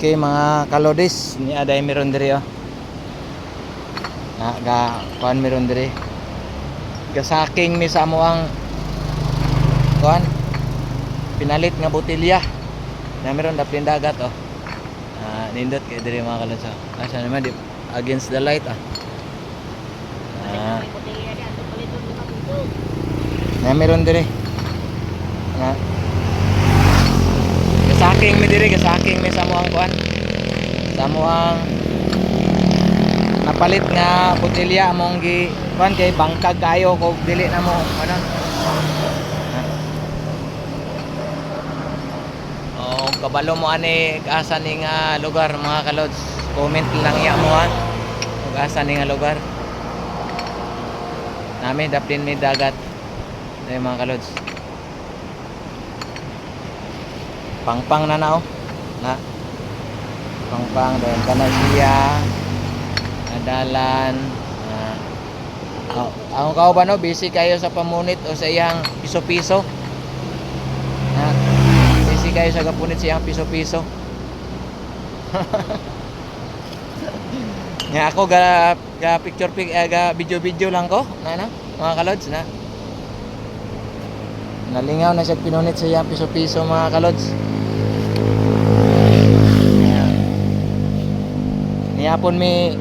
Okay mga kalodis, ni aday meron diri oh. Ga kuan meron diri. Gasaking mi sa amo ang kuan pinalit nga botelya. Na meron daplin dagat oh. Nindot kay diri mga kalodis. Asa naman di against the light ah. Na meron diri. Na gasaking mi diri, gasaking mi sa amo ang kuan. Sa amo ang napalit nga botelya among gi kuan kay bangkag kayo kog dili na mo ano. Oh, kabalo mo ani asa ni nga lugar mga kalods. Comment lang ya mo ha. Kung asa ni nga lugar. Nami daplin mi dagat. Ay mga kalods. Pangpang na nao. Na. Pangpang doon kana siya. Adalan ang kauban no busy kayo sa pamunit o sa iyang piso-piso busy kayo sa gapunit sa iyang piso-piso nga ako ga picture ga video lang ko na mga kalods na nalingaw na siya pinunit sa iyang piso-piso mga kalods niyapon mi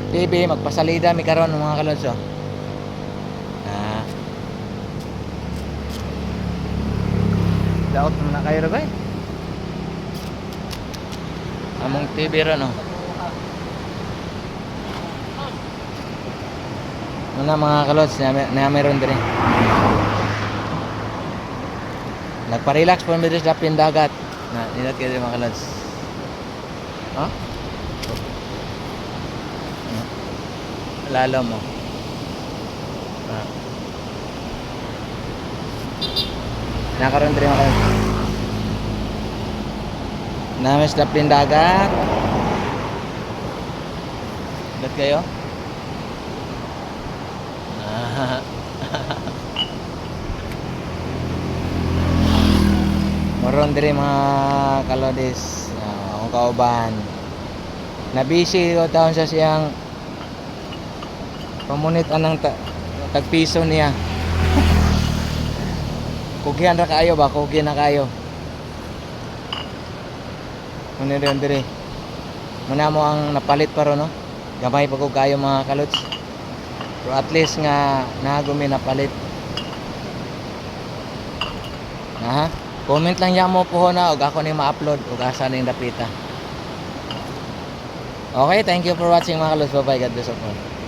TV magpasalida mi karon mga kalods oh. Daot na kayo ba? Among TV ron oh. Muna mga kalods na meron din. Nagpa-relax po mi sa pindagat. Na dinat kayo mga kalods. Ha? Lalo mo. Nakaroon din ako. Namis daplin dagat. Dat kayo? Moron din mga kalodis. Akong kauban. Nabisi ko taon sa siyang pamunit anang tagpiso niya. Kugihan ra kayo ba? Kugihan na kayo. Muna rin diri. Muna mo ang napalit pa ron no? Gamay pa ko kayo mga kalods. Pero at least nga nagumi napalit. Comment lang yan mo po na og ako ni ma-upload og asa ning dapita. Okay, thank you for watching mga kalods. Bye bye. God bless all.